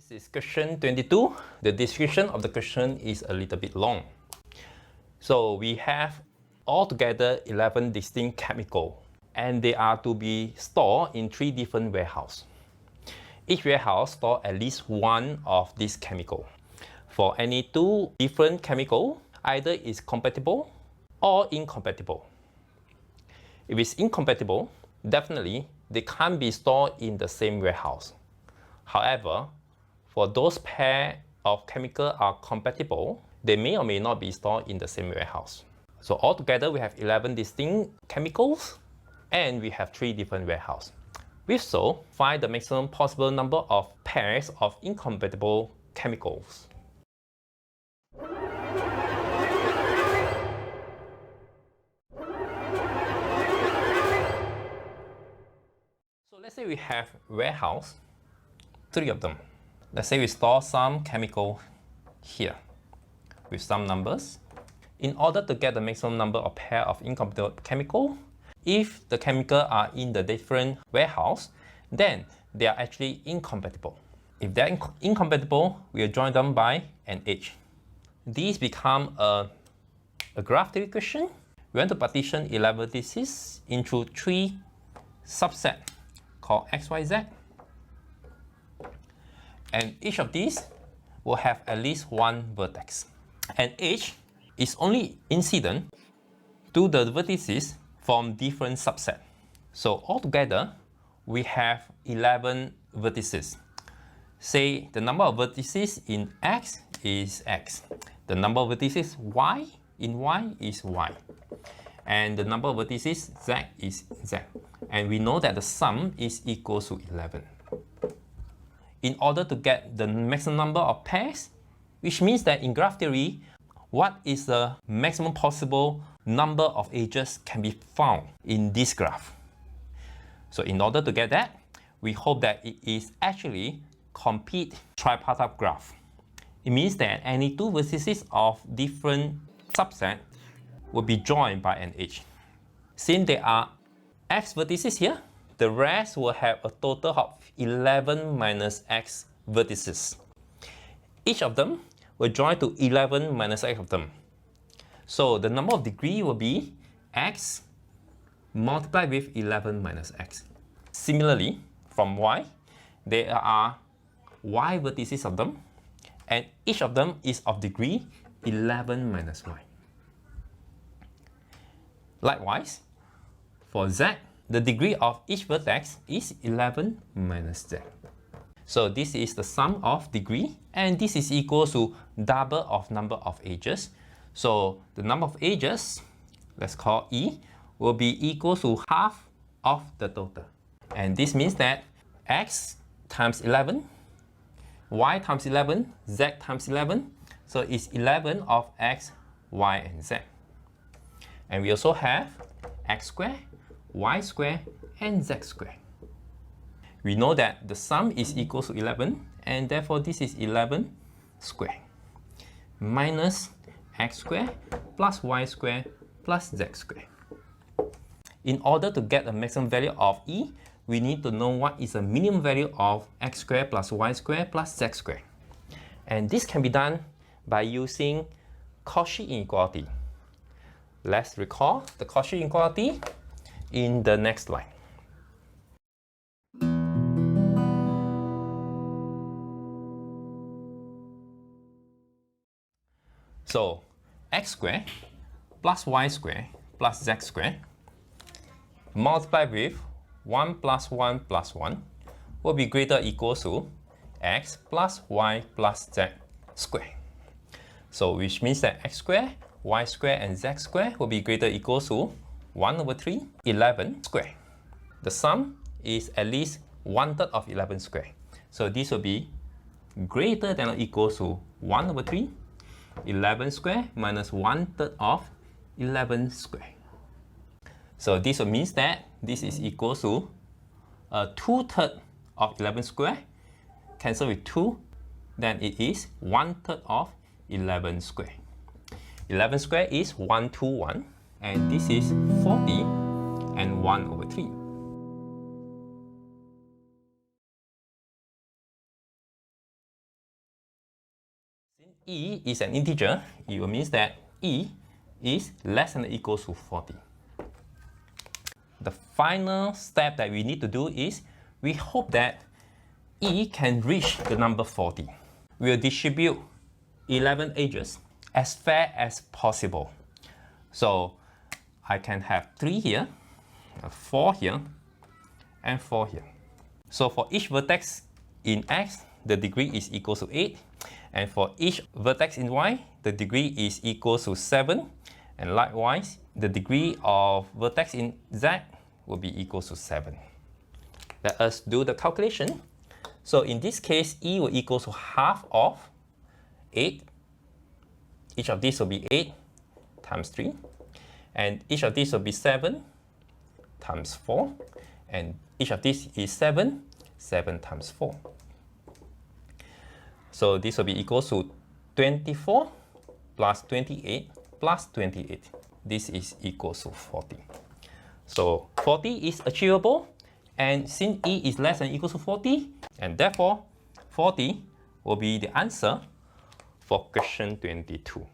This is question 22. The description of the question is a little bit long. So we have altogether 11 distinct chemicals, and they are to be stored in 3 different warehouses. Each warehouse stores at least one of these chemicals. For any 2 different chemicals, either is compatible or incompatible. If it's incompatible, definitely they can't be stored in the same warehouse. However, for those pairs of chemicals are compatible, they may or may not be stored in the same warehouse. So altogether, we have 11 distinct chemicals, and we have 3 different warehouses. If so, find the maximum possible number of pairs of incompatible chemicals. So let's say we have warehouse, 3 of them. Let's say we store some chemical here with some numbers. In order to get the maximum number of pair of incompatible chemical, if the chemicals are in the different warehouse, then they are actually incompatible. If they're incompatible, we'll join them by an H. These become a graph theory question. We want to partition 11 vertices into 3 subsets called X, Y, Z. And each of these will have at least one vertex. And H is only incident to the vertices from different subsets. So altogether, we have 11 vertices. Say the number of vertices in X is X. The number of vertices Y in Y is Y. And the number of vertices Z is Z. And we know that the sum is equal to 11. In order to get the maximum number of pairs, which means that in graph theory, what is the maximum possible number of edges can be found in this graph. So in order to get that, we hope that it is actually complete tripartite graph. It means that any 2 vertices of different subsets will be joined by an H. Since there are X vertices here, the rest will have a total of 11 minus X vertices. Each of them will join to 11 minus X of them. So the number of degree will be X multiplied with 11 minus X. Similarly, from Y, there are Y vertices of them, and each of them is of degree 11 minus Y. Likewise, for Z, the degree of each vertex is 11 minus Z. So this is the sum of degree, and this is equal to double of number of edges. So the number of edges, let's call E, will be equal to half of the total. And this means that X times 11, Y times 11, Z times 11, so it's 11 of X, Y, and Z. And we also have X squared, Y squared, and Z squared. We know that the sum is equal to 11, and therefore this is 11 squared minus X squared plus Y squared plus Z squared. In order to get the maximum value of E, we need to know what is the minimum value of X squared plus Y squared plus Z squared. And this can be done by using Cauchy inequality. Let's recall the Cauchy inequality in the next slide. So X squared plus Y squared plus Z squared multiplied with 1 plus 1 plus 1 will be greater or equal to X plus Y plus Z squared. So which means that X squared, Y squared, and Z squared will be greater or equal to 1 over 3, 11 squared. The sum is at least 1/3 of 11 squared. So this will be greater than or equal to 1 over 3, 11 squared minus 1/3 of 11 squared. So this means that this is equal to 2/3 of 11 squared. Cancel with 2, then it is 1/3 of 11 squared. 11 squared is 121, and this is 40 and 1 over 3. E is an integer, it will mean that E is less than or equals to 40. The final step that we need to do is we hope that E can reach the number 40. We'll distribute 11 edges as fair as possible. So I can have 3 here, 4 here, and 4 here. So for each vertex in X, the degree is equal to 8. And for each vertex in Y, the degree is equal to 7. And likewise, the degree of vertex in Z will be equal to 7. Let us do the calculation. So in this case, E will equal to half of 8. Each of these will be 8 times 3. And each of these will be 7 times 4. And each of these is 7 times 4. So this will be equal to 24 plus 28 plus 28. This is equal to 40. So 40 is achievable, and since E is less than or equal to 40, and therefore 40 will be the answer for question 22.